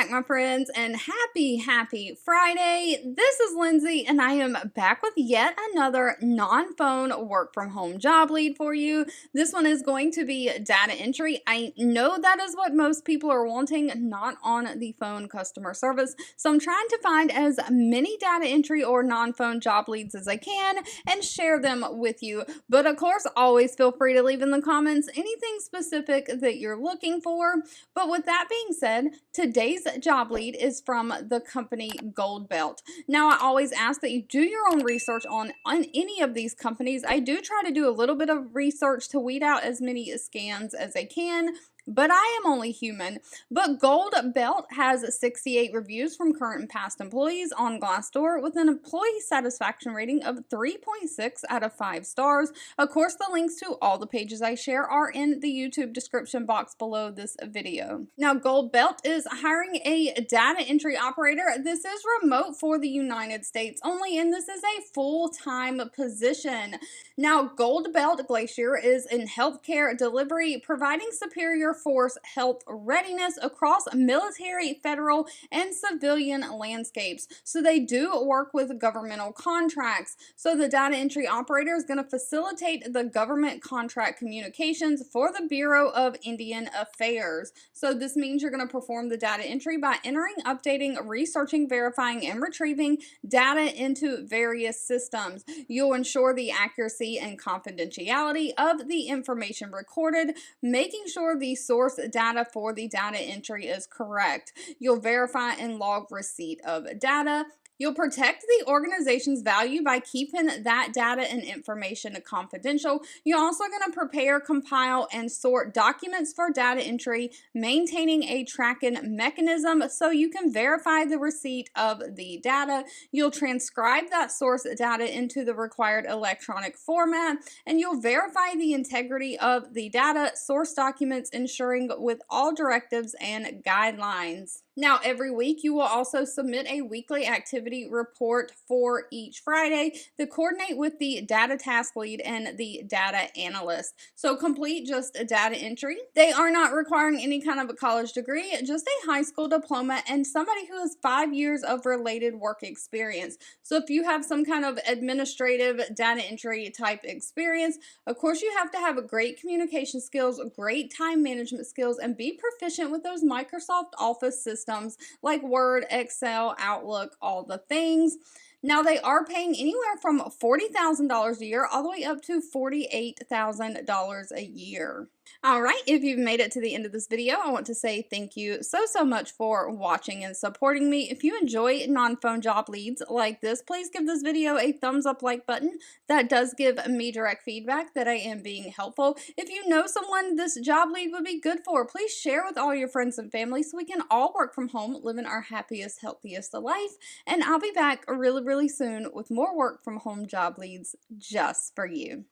back, my friends, and happy Friday. This is Lindsay, and I am back with yet another non-phone work from home job lead for you. This one is going to be data entry. I know that is what most people are wanting, not on the phone customer service. So I'm trying to find as many data entry or non-phone job leads as I can and share them with you. But of course, always feel free to leave in the comments anything specific that you're looking for. But with that being said, today's job lead is from the company Goldbelt. Now, I always ask that you do your own research on any of these companies. I do try to do a little bit of research to weed out as many scams as I can, but I am only human. But Goldbelt has 68 reviews from current and past employees on Glassdoor with an employee satisfaction rating of 3.6 out of 5 stars. Of course, the links to all the pages I share are in the YouTube description box below this video. Now, Goldbelt is hiring a data entry operator. This is remote for the United States only, and this is a full-time position. Now, Goldbelt Glacier is in healthcare delivery, providing superior force health readiness across military, federal, and civilian landscapes. So they do work with governmental contracts. So the data entry operator is going to facilitate the government contract communications for the Bureau of Indian Affairs. So this means you're going to perform the data entry by entering, updating, researching, verifying, and retrieving data into various systems. You'll ensure the accuracy and confidentiality of the information recorded, making sure the source data for the data entry is correct. You'll verify and log receipt of data. You'll protect the organization's value by keeping that data and information confidential. You're also going to prepare, compile, and sort documents for data entry, maintaining a tracking mechanism so you can verify the receipt of the data. You'll transcribe that source data into the required electronic format, and you'll verify the integrity of the data source documents, ensuring with all directives and guidelines. Now, every week, you will also submit a weekly activity report for each Friday to coordinate with the data task lead and the data analyst. So complete just a data entry. They are not requiring any kind of a college degree, just a high school diploma and somebody who has 5 years of related work experience. So if you have some kind of administrative data entry type experience, of course you have to have a great communication skills, great time management skills, and be proficient with those Microsoft Office systems like Word, Excel, Outlook, all the things. Now, they are paying anywhere from $40,000 a year all the way up to $48,000 a year. All right, if you've made it to the end of this video, I want to say thank you so much for watching and supporting me. If you enjoy non-phone job leads like this, please give this video a thumbs up like button. That does give me direct feedback that I am being helpful. If you know someone this job lead would be good for, please share with all your friends and family so we can all work from home, living our happiest, healthiest life. And I'll be back really soon with more work from home job leads just for you.